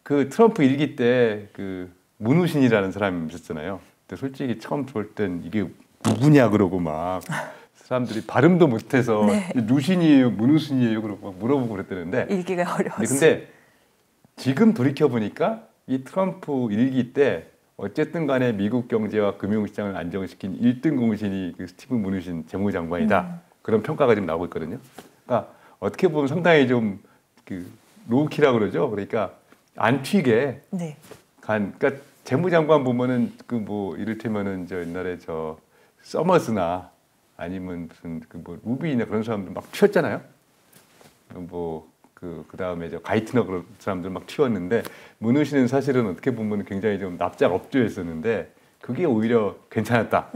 그 트럼프 일기 때 그 문우신이라는 사람이 있었잖아요. 근데 솔직히 처음 볼 땐 이게 누구냐 그러고 막 사람들이 발음도 못해서 네. 루신이에요, 문우신이에요 그러고 막 물어보고 그랬다는데 읽기가 어려웠어요. 근데 지금 돌이켜 보니까 이 트럼프 일기 때 어쨌든 간에 미국 경제와 금융시장을 안정시킨 1등 공신이 그 스티븐 문우신 재무장관이다. 그런 평가가 지금 나오고 있거든요. 그러니까 어떻게 보면 상당히 좀 그 로우키라 그러죠. 그러니까 안 튀게 네. 그러니까 재무장관 보면은 그 뭐 이를테면은 저 옛날에 저 서머스나 아니면 무슨 그 뭐 루비나 그런 사람들 막 튀었잖아요. 뭐 그다음에 저 가이트너 그런 사람들 막 튀었는데 문우신은 사실은 어떻게 보면 굉장히 좀 납작 엎드렸었는데 그게 오히려 괜찮았다.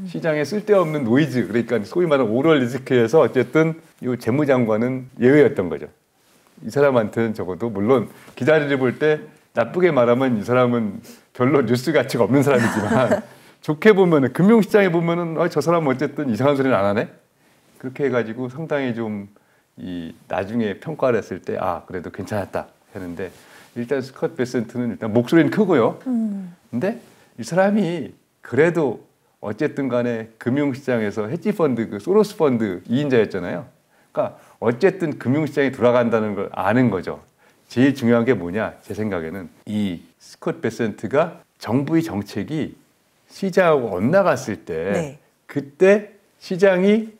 시장에 쓸데없는 노이즈 그러니까 소위 말하는 오럴 리스크에서 어쨌든 이 재무장관은 예외였던 거죠. 이 사람한테는 적어도 물론 기자들이 볼 때 나쁘게 말하면 이 사람은 별로 뉴스 가치가 없는 사람이지만 좋게 보면은 금융시장에 보면은 저 사람은 어쨌든 이상한 소리는 안 하네. 그렇게 해가지고 상당히 좀 이 나중에 평가를 했을 때 그래도 괜찮았다 했는데 일단 스콧 베센트는 일단 목소리는 크고요. 근데 이 사람이 그래도 어쨌든 간에 금융시장에서 헤지펀드 그 소로스 펀드 2인자였잖아요. 그러니까 어쨌든 금융시장이 돌아간다는 걸 아는 거죠. 제일 중요한 게 뭐냐 제 생각에는 이 스콧 베센트가 정부의 정책이 시장하고 엇나갔을 때 네. 그때 시장이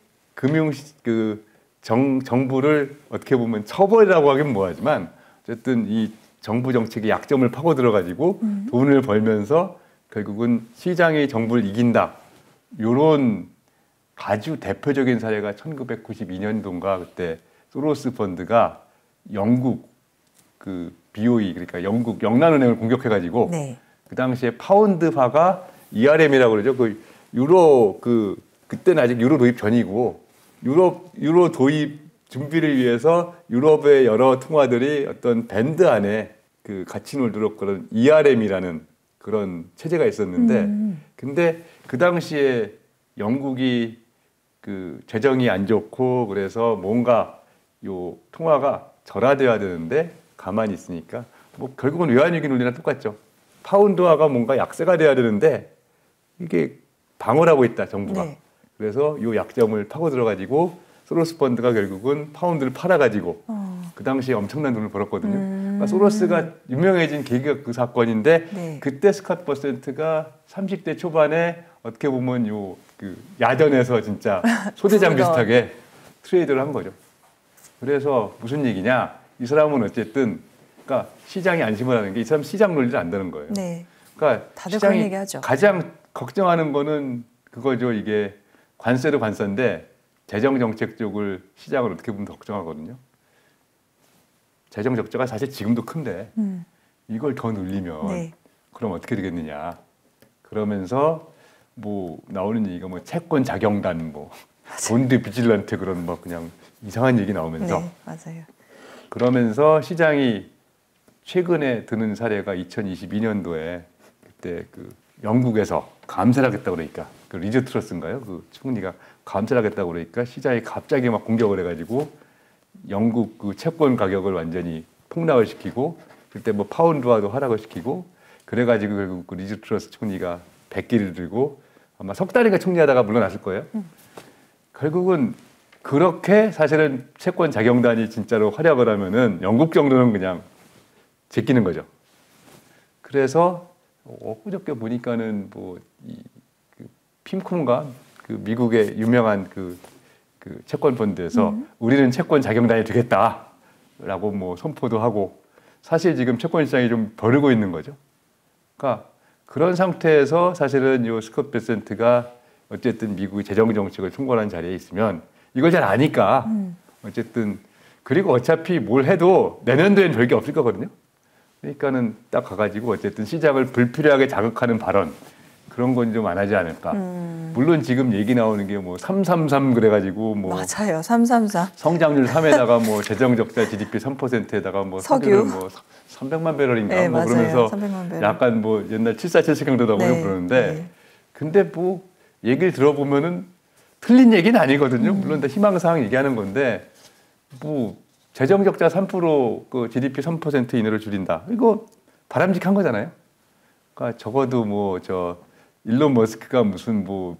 정부를 어떻게 보면 처벌이라고 하긴 뭐하지만 어쨌든 이 정부 정책의 약점을 파고 들어가지고 돈을 벌면서 결국은 시장이 정부를 이긴다. 요런 아주 대표적인 사례가 1992년도인가 그때 소로스 펀드가 영국 그 BOE 그러니까 영국 영란은행을 공격해가지고 네. 그 당시에 파운드화가 ERM이라고 그러죠. 그 유로 그때는 아직 유로 도입 전이고 유로 도입 준비를 위해서 유럽의 여러 통화들이 어떤 밴드 안에 그 가치 놀도록 그런 ERM이라는 그런 체제가 있었는데 근데 그 당시에 영국이 그 재정이 안 좋고 그래서 뭔가 요 통화가 절하돼야 되는데 가만히 있으니까 뭐 결국은 외환위기 논리랑 똑같죠. 파운드화가 뭔가 약세가 돼야 되는데 이게 방어를 하고 있다 정부가. 네. 그래서 요 약점을 파고 들어가지고 소로스 펀드가 결국은 파운드를 팔아가지고 그 당시에 엄청난 돈을 벌었거든요. 그러니까 소로스가 유명해진 계기가 그 사건인데 네. 그때 스캇 버센트가 30대 초반에 어떻게 보면 요 그 야전에서 진짜 소대장 비슷하게 트레이드를 한 거죠. 그래서 무슨 얘기냐? 이 사람은 어쨌든 그러니까 시장이 안심을 하는 게 이 사람 시장 논리를 안다는 거예요. 네. 그러니까 다들 그런 시장이 얘기하죠. 가장 걱정하는 거는 그거죠. 이게 관세도 관세인데 재정 정책 쪽을 시장을 어떻게 보면 더 걱정하거든요. 재정 적자가 사실 지금도 큰데 이걸 더 늘리면 네. 그럼 어떻게 되겠느냐. 그러면서 뭐 나오는 얘기가 뭐 채권 자경단 뭐 본드 비질런트 그런 뭐 그냥 이상한 얘기 나오면서 네, 맞아요. 그러면서 시장이 최근에 드는 사례가 2022년도에 그때 그 영국에서 감세를 하겠다고 그러니까 그 리즈 트러스인가요? 그 총리가 감세를 하겠다고 그러니까 시장이 갑자기 막 공격을 해가지고 영국 그 채권 가격을 완전히 폭락을 시키고 그때 뭐 파운드화도 하락을 시키고 그래가지고 결국 그 리즈 트러스 총리가 백기를 들고 아마 석 달인가 총리하다가 물러났을 거예요. 결국은 그렇게 사실은 채권 자경단이 진짜로 활약을 하면은 영국 정도는 그냥 제끼는 거죠. 그래서 엊그저께 보니까는 뭐 그 핌콘가 그 미국의 유명한 그 채권 펀드에서 우리는 채권 자경단이 되겠다라고 뭐 선포도 하고 사실 지금 채권 시장이 좀 벼르고 있는 거죠. 그러니까 그런 상태에서 사실은 요 스캇 베센트가 어쨌든 미국의 재정 정책을 총괄한 자리에 있으면 이걸 잘 아니까 어쨌든 그리고 어차피 뭘 해도 내년도에는 별게 없을 거거든요. 그러니까는 딱 가가지고 어쨌든 시장을 불필요하게 자극하는 발언 그런 건 좀 안 하지 않을까. 물론 지금 얘기 나오는 게 뭐 333 그래가지고 뭐 맞아요. 334. 성장률 3에다가 뭐 재정 적자 GDP 3%에다가 뭐 석유를 뭐 300만 배럴인가 네, 뭐 맞아요. 그러면서 300만 배럴. 약간 뭐 옛날 747 경도라고 네, 그러는데 네. 근데 뭐 얘기를 들어보면은 틀린 얘기는 아니거든요. 물론 다 희망사항 얘기하는 건데 뭐 재정 적자 3% 그 GDP 3% 이내로 줄인다. 이거 바람직한 거잖아요. 그러니까 적어도 뭐 저 일론 머스크가 무슨 뭐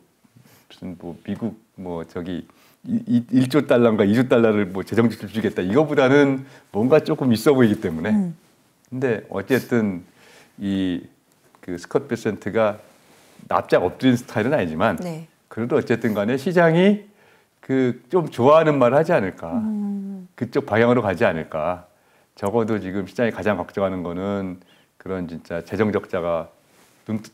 미국 뭐 저기 1조 달러인가 2조 달러를 뭐 재정 지출 주겠다. 이거보다는 뭔가 조금 있어 보이기 때문에. 근데 어쨌든 이 그 스캇 베센트가 납작 엎드린 스타일은 아니지만 네. 그래도 어쨌든 간에 시장이 그 좀 좋아하는 말을 하지 않을까. 그쪽 방향으로 가지 않을까. 적어도 지금 시장이 가장 걱정하는 거는 그런 진짜 재정 적자가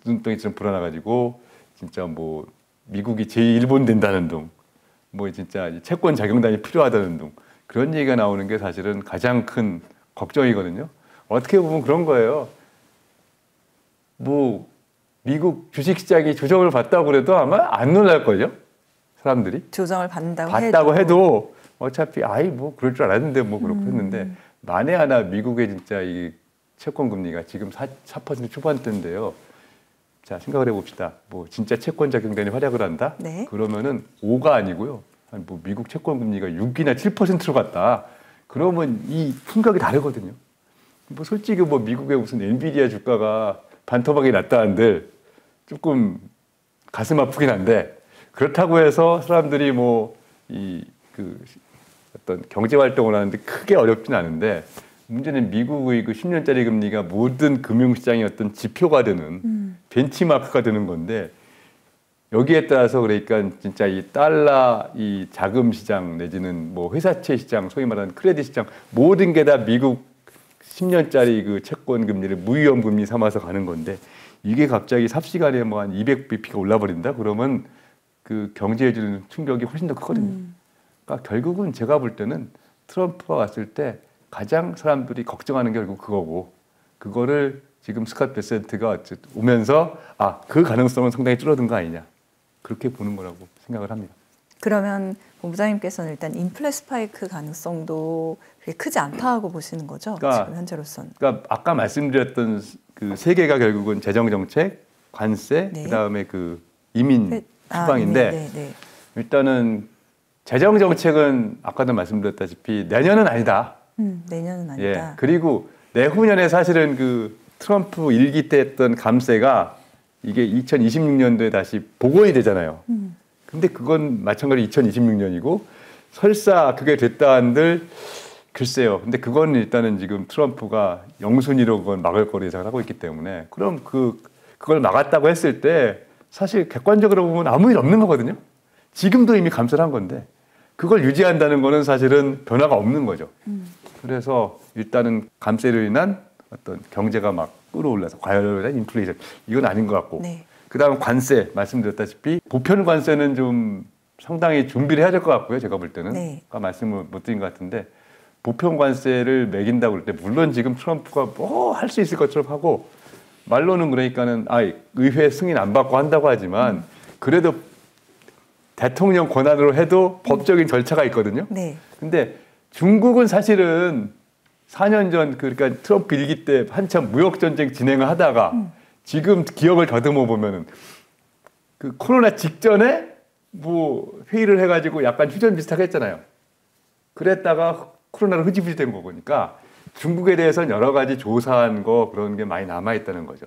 눈덩이처럼 불어나가지고 진짜 뭐 미국이 제1본 된다는 둥, 뭐 진짜 채권 자경단이 필요하다는 둥 그런 얘기가 나오는 게 사실은 가장 큰 걱정이거든요. 어떻게 보면 그런 거예요. 뭐 미국 주식시장이 조정을 받다고 그래도 아마 안 놀랄걸요. 사람들이. 조정을 받는다고 받다고 해도 어차피 아이 뭐 그럴 줄 알았는데 뭐 그렇고 했는데 만에 하나 미국의 진짜 이 채권 금리가 지금 4% 초반대인데요. 자 생각을 해봅시다. 뭐 진짜 채권 자경단이 활약을 한다? 네. 그러면은 5가 아니고요. 아니 뭐 미국 채권 금리가 6이나 7%로 갔다. 그러면 이 풍격이 다르거든요. 뭐 솔직히 뭐 미국의 무슨 엔비디아 주가가 반토막이 났다는데 조금 가슴 아프긴 한데 그렇다고 해서 사람들이 뭐 이 그 어떤 경제 활동을 하는데 크게 어렵진 않은데 문제는 미국의 그 10년짜리 금리가 모든 금융시장의 어떤 지표가 되는 벤치마크가 되는 건데 여기에 따라서 그러니까 진짜 이 달러 이 자금 시장 내지는 뭐 회사채 시장 소위 말하는 크레딧 시장 모든 게 다 미국 10년짜리 그 채권 금리를 무위험 금리 삼아서 가는 건데 이게 갑자기 삽시간에 뭐 한 200bp가 올라버린다 그러면 그 경제에 주는 충격이 훨씬 더 크거든요. 그러니까 결국은 제가 볼 때는 트럼프가 왔을 때 가장 사람들이 걱정하는 게 결국 그거고 그거를 지금 스캇 베센트가 오면서 그 가능성은 상당히 줄어든 거 아니냐 그렇게 보는 거라고 생각을 합니다. 그러면 본부장님께서는 일단 인플레 스파이크 가능성도 그렇게 크지 않다고 보시는 거죠? 그러니까, 지금 현재로서는. 그러니까 아까 말씀드렸던 그 세 개가 결국은 재정 정책, 관세, 네. 그다음에 그 이민 추방인데 네. 일단은 재정 정책은 아까도 말씀드렸다시피 내년은 아니다. 내년은 아니다. 그리고 내후년에 사실은 그 트럼프 일기 때 했던 감세가 이게 2026년도에 다시 복원이 되잖아요. 근데 그건 마찬가지로 2026년이고 설사 그게 됐다 한들 글쎄요. 근데 그건 일단은 지금 트럼프가 영순위로 그건 막을 거로 예상을 하고 있기 때문에 그럼 그걸 막았다고 했을 때 사실 객관적으로 보면 아무 일 없는 거거든요. 지금도 이미 감세를 한 건데 그걸 유지한다는 거는 사실은 변화가 없는 거죠. 그래서 일단은 감세로 인한 어떤 경제가 막 끌어올라서 과열로 인한 인플레이션 이건 아닌 것 같고 네. 그다음 관세 말씀드렸다시피 보편 관세는 좀 상당히 준비를 해야 될 것 같고요. 제가 볼 때는 네. 아까 말씀을 못 드린 것 같은데 보편 관세를 매긴다고 그럴 때 물론 지금 트럼프가 뭐 할 수 있을 것처럼 하고 말로는 그러니까는 의회 승인 안 받고 한다고 하지만 그래도 대통령 권한으로 해도 법적인 절차가 있거든요. 네. 근데 중국은 사실은 4년 전 그러니까 트럼프 일기 때 한참 무역 전쟁 진행을 하다가 지금 기억을 더듬어 보면은 그 코로나 직전에 뭐 회의를 해가지고 약간 휴전 비슷하게 했잖아요. 그랬다가 코로나로 흐지부지 된 거 보니까 중국에 대해서는 여러 가지 조사한 거 그런 게 많이 남아 있다는 거죠.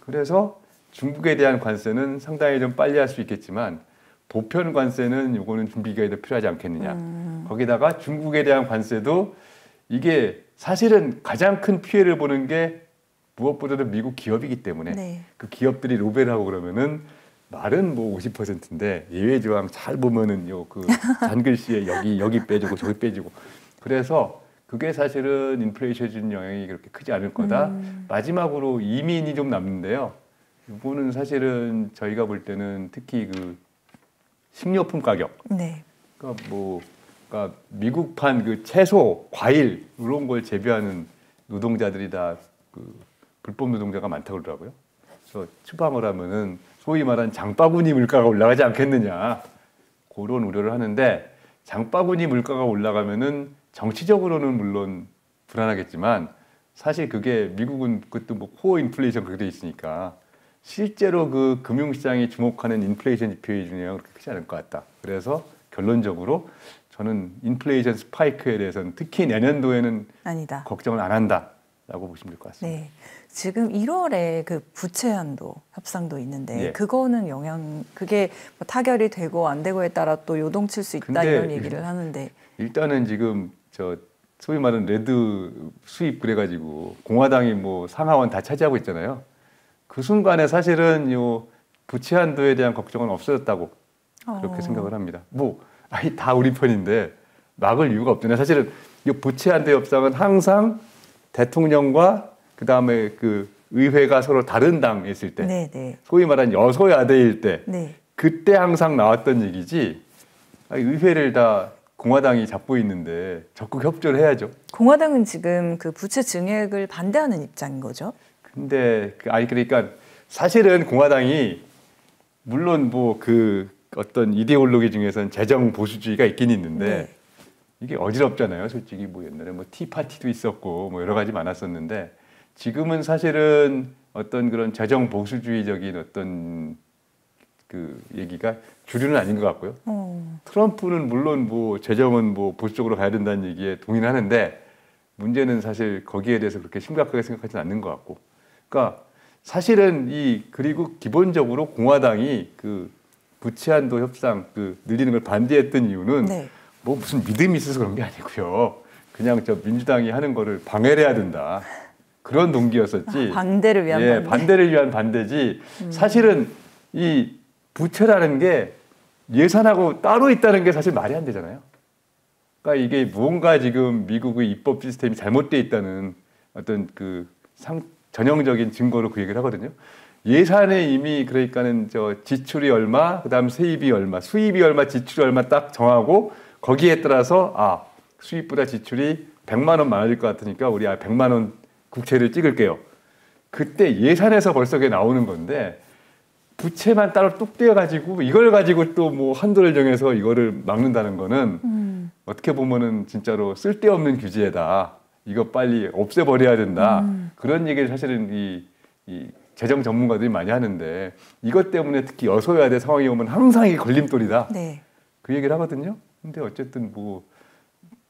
그래서 중국에 대한 관세는 상당히 좀 빨리 할 수 있겠지만 보편 관세는 요거는 준비 기간이 더 필요하지 않겠느냐. 거기다가 중국에 대한 관세도 이게 사실은 가장 큰 피해를 보는 게 무엇보다도 미국 기업이기 때문에 네. 그 기업들이 로베를 하고 그러면은 말은 뭐 50%인데 예외 조항 잘 보면은 요 그 잔글씨에 여기 빼주고 저기 빼주고 그래서 그게 사실은 인플레이션에 주는 영향이 그렇게 크지 않을 거다. 마지막으로 이민이 좀 남는데요. 이거는 사실은 저희가 볼 때는 특히 그 식료품 가격, 네. 그러니까 미국판 그 채소, 과일 이런 걸 재배하는 노동자들이 다 그 불법 노동자가 많다고 그러더라고요. 그래서 추방을 하면은 소위 말하는 장바구니 물가가 올라가지 않겠느냐 그런 우려를 하는데 장바구니 물가가 올라가면은 정치적으로는 물론 불안하겠지만 사실 그게 미국은 그것도 뭐 코어 인플레이션 그렇게 돼 있으니까 실제로 그 금융시장이 주목하는 인플레이션 지표의 영향은 그렇게 크지 않을 것 같다. 그래서 결론적으로 저는 인플레이션 스파이크에 대해서는 특히 내년도에는 아니다. 걱정을 안 한다라고 보시면 될 것 같습니다. 네. 지금 1월에 그 부채 한도 협상도 있는데 예. 그거는 그게 뭐 타결이 되고 안 되고에 따라 또 요동칠 수 있다 근데 이런 얘기를 하는데 일단은 지금 저 소위 말하는 레드 수입 그래가지고 공화당이 뭐 상하원 다 차지하고 있잖아요. 그 순간에 사실은 요 부채 한도에 대한 걱정은 없어졌다고 그렇게 생각을 합니다. 다 우리 편인데 막을 이유가 없잖아요. 사실은 이 부채 한도 협상은 항상 대통령과 그 다음에 그 의회가 서로 다른 당에 있을 때, 네네. 소위 말하는 여소야대일 때, 네. 그때 항상 나왔던 얘기지. 의회를 다 공화당이 잡고 있는데 적극 협조를 해야죠. 공화당은 지금 그 부채 증액을 반대하는 입장인 거죠? 근데 그러니까 사실은 공화당이 물론 뭐 그 어떤 이데올로기 중에서는 재정 보수주의가 있긴 있는데 네. 이게 어지럽잖아요. 솔직히 뭐 옛날에 뭐 티파티도 있었고 뭐 여러 가지 많았었는데 지금은 사실은 어떤 그런 재정 보수주의적인 어떤 그 얘기가 주류는 아닌 것 같고요. 트럼프는 물론 뭐 재정은 뭐 보수적으로 가야 된다는 얘기에 동의는 하는데 문제는 사실 거기에 대해서 그렇게 심각하게 생각하지는 않는 것 같고. 그러니까 사실은 그리고 기본적으로 공화당이 그 부채 한도 협상 그 늘리는 걸 반대했던 이유는 네. 뭐 무슨 믿음이 있어서 그런 게 아니고요. 그냥 저 민주당이 하는 거를 방해를 해야 된다. 그런 동기였었지. 반대를 위한 반대. 반대를 위한 반대지. 사실은 이 부채라는 게 예산하고 따로 있다는 게 사실 말이 안 되잖아요. 그러니까 이게 무언가 지금 미국의 입법 시스템이 잘못돼 있다는 어떤 그 전형적인 증거로 그 얘기를 하거든요. 예산에 이미 그러니까는 저 지출이 얼마, 그다음 세입이 얼마, 수입이 얼마, 지출이 얼마 딱 정하고 거기에 따라서 수입보다 지출이 100만 원 많아질 것 같으니까 우리 100만 원 국채를 찍을게요. 그때 예산에서 벌써 그게 나오는 건데 부채만 따로 뚝 떼어가지고 이걸 가지고 또 뭐 한도를 정해서 이거를 막는다는 거는 어떻게 보면은 진짜로 쓸데없는 규제다. 이거 빨리 없애버려야 된다. 그런 얘기를 사실은 이 재정 전문가들이 많이 하는데 이것 때문에 특히 여소야대 상황이 오면 항상 이게 걸림돌이다. 네. 그 얘기를 하거든요. 근데 어쨌든 뭐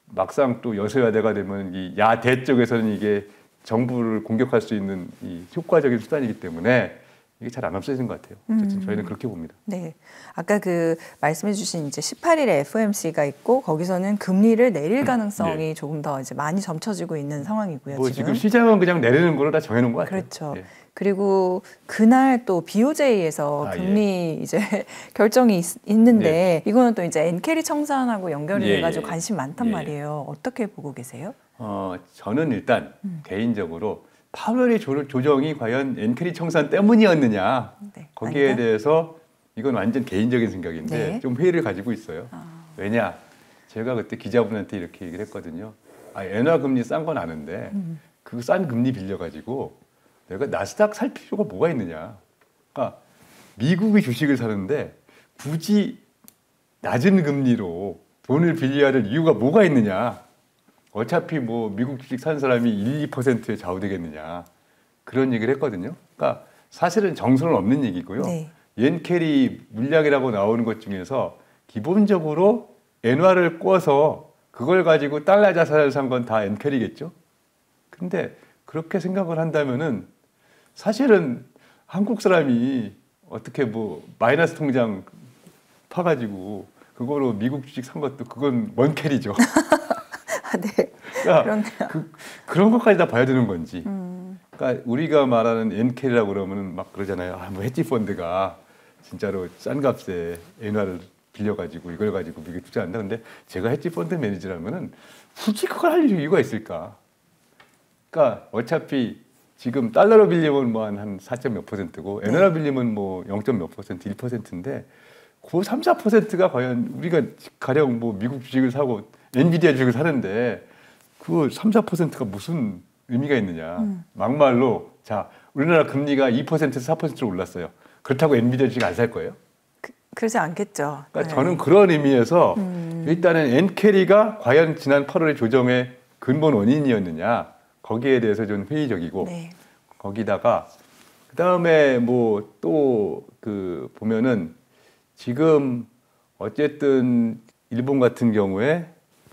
막상 또 여소야대가 되면 이 야대 쪽에서는 이게 정부를 공격할 수 있는 이 효과적인 수단이기 때문에 이게 잘 안 없어지는 것 같아요. 어쨌든 저희는 그렇게 봅니다. 네. 아까 그 말씀해주신 이제 18일에 FOMC가 있고 거기서는 금리를 내릴 가능성이 조금 더 이제 많이 점쳐지고 있는 상황이고요. 뭐 지금 시장은 그냥 내리는 거로 다 정해놓은 것 같아요. 그렇죠. 예. 그리고 그날 또 BOJ에서 금리 이제 결정이 있는데 이거는 또 이제 엔캐리 청산하고 연결이 돼가지고 관심 많단 말이에요. 어떻게 보고 계세요? 저는 일단 개인적으로 파월의 조정이 과연 엔캐리 청산 때문이었느냐 거기에 아니다? 대해서 이건 완전 개인적인 생각인데 네. 좀 회의를 가지고 있어요. 왜냐? 제가 그때 기자분한테 이렇게 얘기를 했거든요. 엔화 금리 싼 건 아는데 그 싼 금리 빌려가지고 내가 나스닥 살 필요가 뭐가 있느냐. 그러니까 미국의 주식을 사는데 굳이 낮은 금리로 돈을 빌려야 될 이유가 뭐가 있느냐. 어차피 뭐 미국 주식 사는 사람이 1, 2%에 좌우되겠느냐. 그런 얘기를 했거든요. 그러니까 사실은 정설은 없는 얘기고요. 네. 엔캐리 물량이라고 나오는 것 중에서 기본적으로 엔화를 꿔서 그걸 가지고 달러 자산을 산 건 다 엔캐리겠죠. 근데 그렇게 생각을 한다면은 사실은 한국 사람이 어떻게 뭐 마이너스 통장 파가지고 그거로 미국 주식 산 것도 그건 먼 캐리죠. 네. 그러니까 그런 것까지 다 봐야 되는 건지. 그러니까 우리가 말하는 엔캐리라고 그러면은 막 그러잖아요. 뭐 헤지 펀드가 진짜로 싼 값에 엔화를 빌려가지고 이걸 가지고 미국에 투자한다. 근데 제가 헤지 펀드 매니저라면은 굳이 그걸 할 이유가 있을까? 그러니까 어차피 지금 달러로 빌리면 뭐 한 4점 몇 %고 엔화로 빌리면 뭐 0점 몇 %, 1%인데 그 3, 4%가 과연 우리가 가령 뭐 미국 주식을 사고 엔비디아 주식을 사는데 그 3, 4%가 무슨 의미가 있느냐. 막말로 자 우리나라 금리가 2%에서 4%로 올랐어요. 그렇다고 엔비디아 주식 안 살 거예요? 그러지 않겠죠. 그러니까 저는 그런 의미에서 일단은 엔캐리가 과연 지난 8월의 조정의 근본 원인이었느냐 거기에 대해서 좀 회의적이고 거기다가 그 다음에 뭐 또 그 보면은 지금 어쨌든 일본 같은 경우에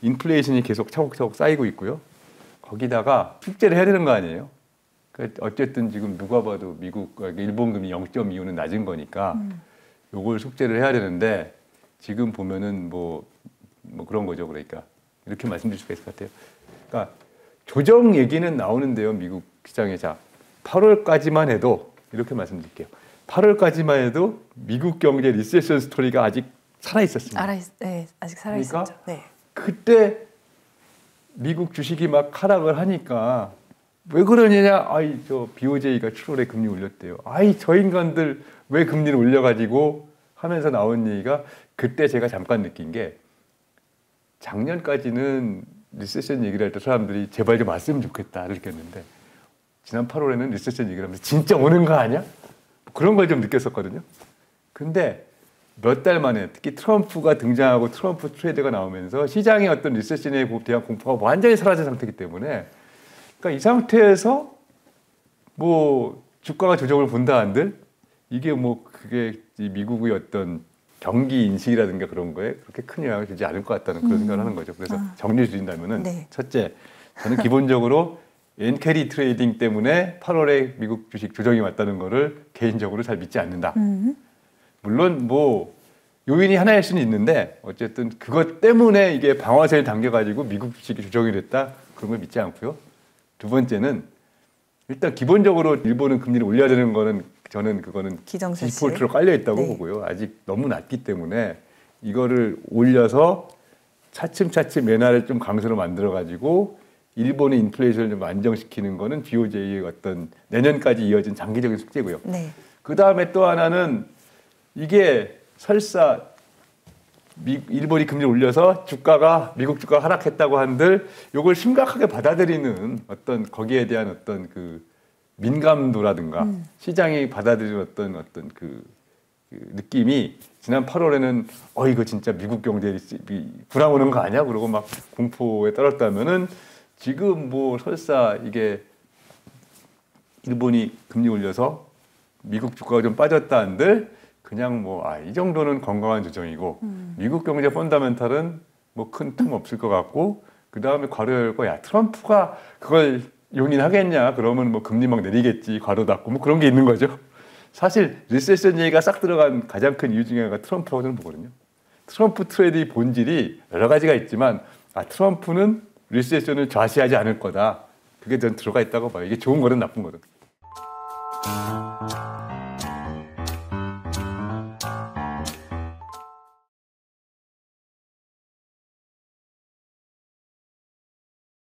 인플레이션이 계속 차곡차곡 쌓이고 있고요. 거기다가 축제를 해야 되는 거 아니에요? 그러니까 어쨌든 지금 누가 봐도 일본 금리 0.25는 낮은 거니까 요걸 숙제를 해야 되는데 지금 보면은 뭐 그런 거죠. 그러니까 이렇게 말씀드릴 수가 있을 것 같아요. 그러니까 조정 얘기는 나오는데요. 미국 시장에 자 8월까지만 해도 이렇게 말씀드릴게요. 8월까지만 해도 미국 경제 리세션 스토리가 아직 살아 있었습니다. 네, 아직 살아 있었죠. 그러니까 네. 그때 미국 주식이 막 하락을 하니까 왜 그러느냐? 저 BOJ가 7월에 금리 올렸대요. 저 인간들 왜 금리를 올려가지고 하면서 나온 얘기가 그때 제가 잠깐 느낀 게 작년까지는 리세션 얘기를 할 때 사람들이 제발 좀 왔으면 좋겠다 이렇게 했는데 지난 8월에는 리세션 얘기를 하면서 진짜 오는 거 아니야? 그런 걸 좀 느꼈었거든요. 근데 몇 달 만에 특히 트럼프가 등장하고 트럼프 트레이드가 나오면서 시장의 어떤 리세션에 대한 공포가 완전히 사라진 상태이기 때문에 그러니까 이 상태에서 뭐 주가가 조정을 본다 한들 이게 뭐 그게 미국의 어떤 경기 인식이라든가 그런 거에 그렇게 큰 영향을 주지 않을 것 같다는 그런 생각을 하는 거죠. 그래서 정리해 주신다면은 첫째, 저는 기본적으로 엔캐리 트레이딩 때문에 8월에 미국 주식 조정이 왔다는 거를 개인적으로 잘 믿지 않는다. 물론 뭐 요인이 하나일 수는 있는데 어쨌든 그것 때문에 이게 방아쇠를 당겨가지고 미국 주식이 조정이 됐다 그런 걸 믿지 않고요. 두 번째는 일단 기본적으로 일본은 금리를 올려야 되는 거는 저는 그거는 디폴트로 깔려 있다고 보고요. 아직 너무 낮기 때문에 이거를 올려서 차츰차츰 엔화를 좀 강세로 만들어가지고 일본의 인플레이션을 좀 안정시키는 거는 BOJ의 어떤 내년까지 이어진 장기적인 숙제고요. 그 다음에 또 하나는 이게 설사 일본이 금리를 올려서 미국 주가가 하락했다고 한들 요걸 심각하게 받아들이는 어떤 거기에 대한 어떤 그 민감도라든가 시장이 받아들이는 어떤 그 느낌이 지난 8월에는 이거 진짜 미국 경제에 불황 오는 거 아니야? 그러고 막 공포에 떨었다면은 지금 뭐 설사 이게 일본이 금리 올려서 미국 주가가 좀 빠졌다 한들 그냥 뭐 이 정도는 건강한 조정이고 미국 경제 펀더멘탈은 뭐 큰 틈 없을 것 같고 그 다음에 괄호 열고 트럼프가 그걸 용인하겠냐? 그러면 뭐 금리 막 내리겠지, 괄호 닫고 뭐 그런 게 있는 거죠. 사실 리세션 얘기가 싹 들어간 가장 큰 이유 중에 하나가 트럼프라고 저는 보거든요. 트럼프 트레이드의 본질이 여러 가지가 있지만 트럼프는 리세션을 좌시하지 않을 거다. 그게 전 들어가 있다고 봐요. 이게 좋은 거든 나쁜 거든.